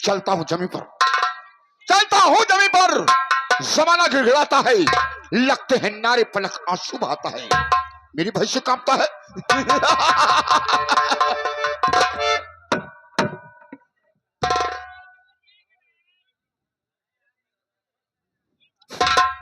चलता हूं जमीन पर, चलता हूं जमीन पर, जमाना गिड़गिड़ाता है, लगते हैं नारे पलक आंसू बहाता है, मेरी भैंस कांपता है।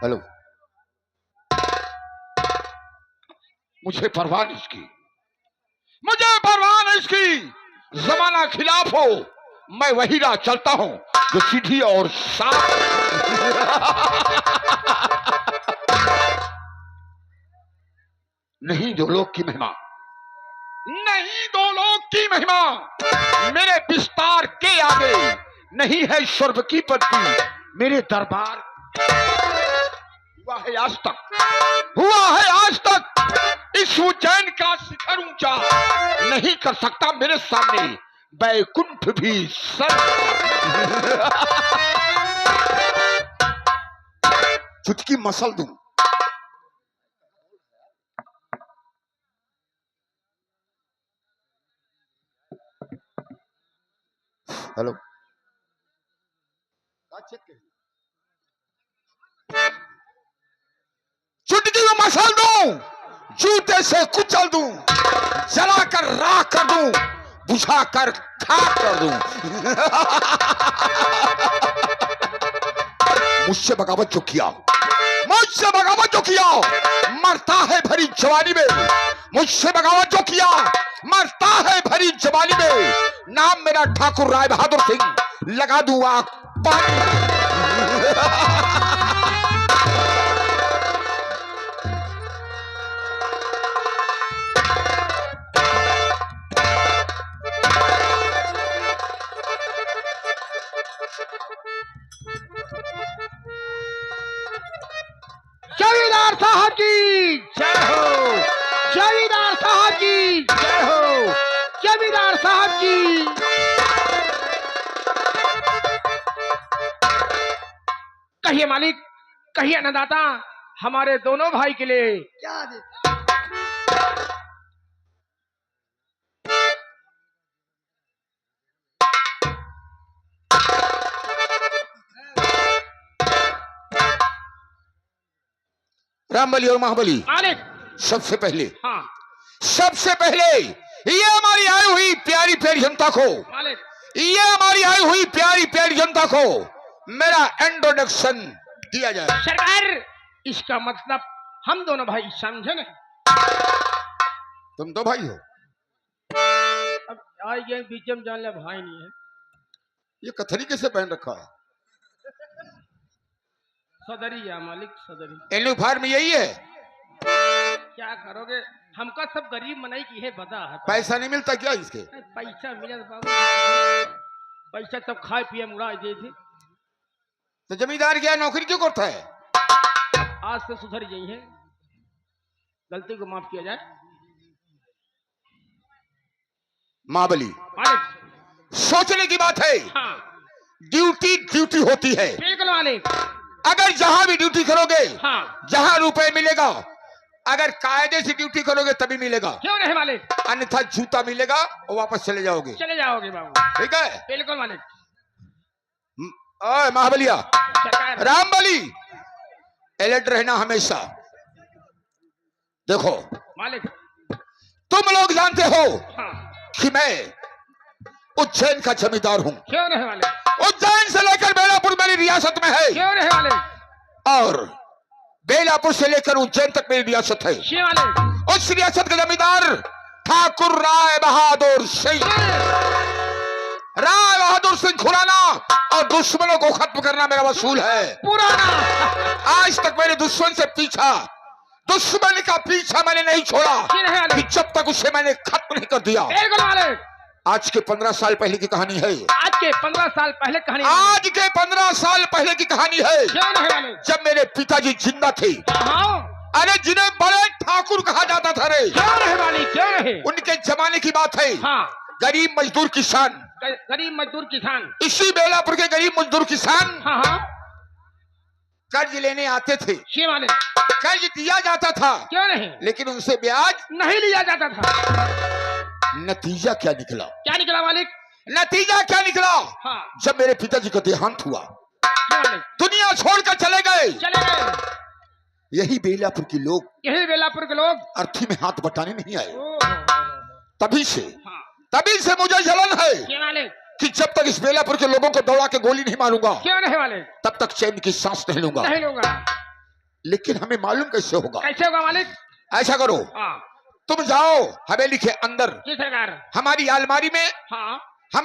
हेलो, मुझे परवाह नहीं इसकी, मुझे परवाह नहीं इसकी, जमाना खिलाफ हो, मैं वही राह चलता हूं जो सीधी और साफ। नहीं दो लोग की महिमा, नहीं दो लोग की महिमा, मेरे विस्तार के आगे नहीं है स्वर्ग की पदवी, मेरे दरबार हुआ है आज तक, हुआ है आज तक, इस उज्जैन का शिखर ऊंचा नहीं कर सकता मेरे सामने बैकुंठ भी सर। चुटकी मसल दूं, हेलो, चुटकी में मसल दूं, जूते से कुचल दूं, जलाकर राख कर दूं, बुझाकर खाक कर दूं। मुझसे बगावत जो किया, मुझसे बगावत जो किया, मरता है भरी जवानी में, मुझसे बगावत जो किया, मरता है भरी जवानी में, नाम मेरा ठाकुर राय बहादुर सिंह, लगा दूं आग पानी। जमींदार साहब की जय हो, जमींदार साहब की जय हो, जमींदार साहब की। कहिए मालिक, कहिए अन्नदाता, हमारे दोनों भाई के लिए क्या दे? रामबली और महाबली, मालिक सबसे पहले, हाँ सबसे पहले ये हमारी आई हुई प्यारी प्यारी जनता को, मालिक, ये हमारी आई हुई प्यारी प्यारी जनता को मेरा इंट्रोडक्शन दिया जाए। सरकार, इसका मतलब हम दोनों भाई समझे नहीं? तुम तो भाई हो, अब आई गए बीच में जान ले भाई नहीं है। ये कथरी कैसे पहन रखा है? सदरी है मालिक, सदरी। यूनिफॉर्म में यही है? क्या करोगे, हमका सब गरीब मनाई की है, बता है। पैसा नहीं मिलता क्या इसके? पैसा मिले तो बाबू, पैसा तब खाए पिए मुड़ा दे थे। तो जमींदार क्या नौकरी क्यों करता है? आज से सुधर गई है, गलती को माफ किया जाए। महाबली, मालिक सोचने की बात है, हाँ ड्यूटी ड्यूटी होती है, बिल्कुल मालिक। अगर जहां भी ड्यूटी करोगे, हाँ जहां रुपए मिलेगा, अगर कायदे से ड्यूटी करोगे तभी मिलेगा, क्यों नहीं मालिक? अन्यथा जूता मिलेगा और वापस चले जाओगे। चले जाओगे बाबू, ठीक है? बिल्कुल मालिक। ओए महाबलिया, सरकार, रामबली, अलर्ट रहना हमेशा। देखो मालिक तुम लोग जानते हो हाँ कि मैं उज्जैन का जमींदार हूं, क्यों नहीं मालिक? उज्जैन से लेकर बेलापुर मेरी रियासत में है, क्यों नहीं मालिक? और बेलापुर से लेकर उज्जैन तक मेरी रियासत है। क्यों मालिक? उस रियासत का जमींदार ठाकुर राय बहादुर सिंह, राय बहादुर सिंह खुराना, और दुश्मनों को खत्म करना मेरा वसूल है। पुराना आज तक मेरे दुश्मन से पीछा, दुश्मन का पीछा मैंने नहीं छोड़ा क्यों नहीं कि मालिक? जब तक उसे मैंने खत्म नहीं कर दिया। बिल्कुल मालिक। आज के 15 साल पहले की कहानी है, आज के 15 साल पहले कहानी। आज के 15 साल पहले की कहानी है, क्यों नहीं मालिक? जब मेरे पिताजी जिंदा थे। हाँ अरे जिन्हें बड़े ठाकुर कहा जाता था रे, क्यों नहीं मालिक? क्यों नहीं? उनके जमाने की बात है। हाँ गरीब मजदूर किसान, गरीब मजदूर किसान, इसी बेलापुर के गरीब मजदूर किसान हाँ हाँ कर्ज लेने आते थे, क्यों मालिक? कर्ज दिया जाता था, क्यों नहीं? लेकिन उनसे ब्याज। नहीं लिया जाता था। नतीजा क्या निकला? क्या निकला मालिक? नतीजा क्या निकला? हाँ जब मेरे पिताजी का देहांत हुआ, जी मालिक, दुनिया छोड़कर चले गए, चले गए। यही बेलापुर के लोग यही बेलापुर के लोग अर्थी में हाथ बटाने नहीं आए। हाँ तभी से मुझे जलन है जी मालिक, कि जब तक इस बेलापुर के लोगों को दौड़ा के गोली नहीं मारूंगा, क्यों नहीं मालिक? तब तक चैन की सांस नहीं लूंगा। नहीं लूंगा। लेकिन हमें मालूम कैसे होगा? कैसे होगा मालिक? ऐसा करो, हाँ तुम जाओ हवेली के अंदर, जी सरकार। हमारी अलमारी में हाँ हाँ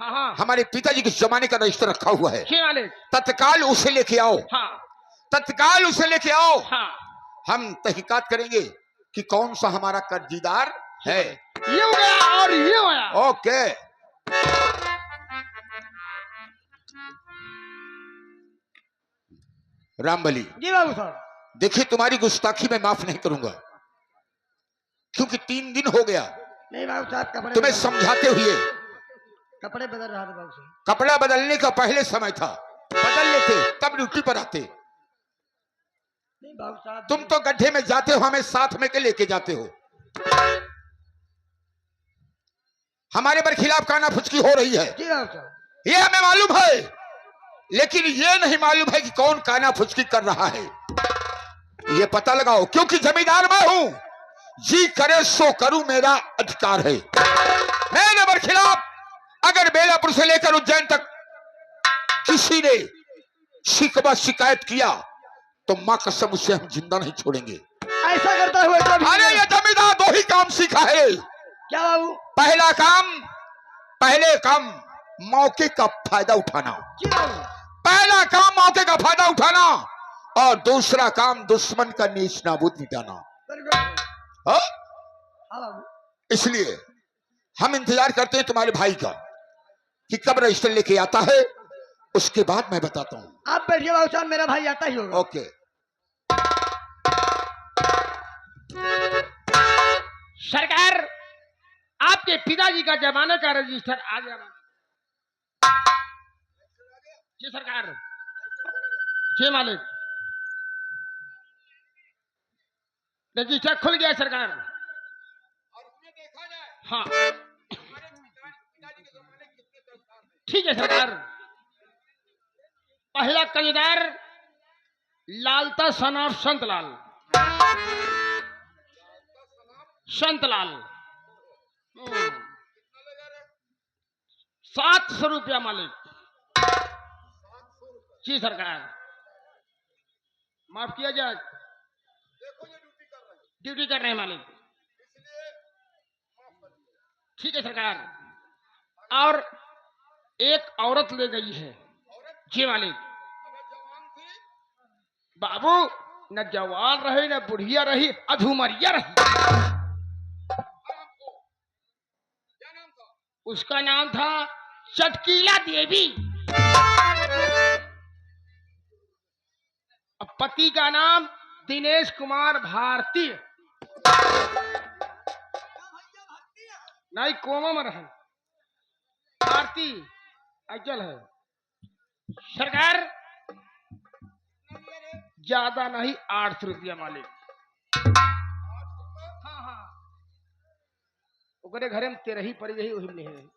हाँ हमारे पिताजी के जमाने का रजिस्टर रखा हुआ है। जी मालिक। तत्काल उसे लेके आओ, हाँ तत्काल उसे लेके आओ। हाँ हम तहकीकात करेंगे कि कौन सा हमारा कर्जीदार है। ये हो गया और ये हो गया। ओके। रामबली, जी बाबू साहब। देखिए तुम्हारी गुस्ताखी मैं माफ नहीं करूंगा, क्योंकि 3 दिन हो गया नहीं बाबू साहब, कपड़े तुम्हें बदल- समझाते हुए। कपड़े बदल रहा था बाबू साहब। कपड़ा बदलने का पहले समय था, बदल लेते तब ड्यूटी पर आते। नहीं बाबू साहब, तुम तो गड्ढे में जाते हो, हमें साथ में के लेके जाते हो। हमारे पर खिलाफ काना फुचकी हो रही है, जी बाबू साहब। ये हमें मालूम है, लेकिन ये नहीं मालूम है कि कौन काना फुचकी कर रहा है। ये पता लगाओ, क्योंकि जमींदार मैं हूं, जी करे सो करूं, मेरा अधिकार है। मेरे पर खिलाफ अगर बेलापुर से लेकर उज्जैन तक किसी ने शिकवा शिकायत किया तो मां कसम उसे हम जिंदा नहीं छोड़ेंगे। ऐसा करता हुआ तो अरे ये जमींदार 2 ही काम सीखा है। क्या बाबू? पहले काम मौके का फायदा उठाना, जी बाबू। पहला काम मौके का फायदा उठाना, और दूसरा काम दुश्मन का नीच नाबूद मिटाना। हाँ? हाँ बाबू। इसलिए हम इंतजार करते हैं तुम्हारे भाई का कि कब रजिस्टर लेके आता है, उसके बाद मैं बताता हूं। आप बैठिए बाबू साहब, मेरा भाई आता ही होगा। ओके। सरकार, आपके पिताजी का जमाने का रजिस्टर आ गया। जी सरकार। जी मालिक, रजिस्टर खुल गया सरकार। हाँ ठीक है सरकार। पहला कर्जदार लालता सनाफ संतलाल। 700 रुपया मालिक। जी सरकार, माफ किया जाए, ड्यूटी कर रहे हैं मालिक। ठीक है सरकार। और एक औरत ले गई है। जी मालिक। बाबू, न जवान रही न बुढ़िया रही, अधूमरिया रही। उसका नाम था चटकीला देवी। अब पति का नाम दिनेश कुमार भारती। नहीं, कोमम रहे, भारती अचल है। सरकार, ज्यादा नहीं, 800 रुपया मालिक। हाँ हाँ, ओकरे घरे में 13 ही पड़ी रही, वही में है।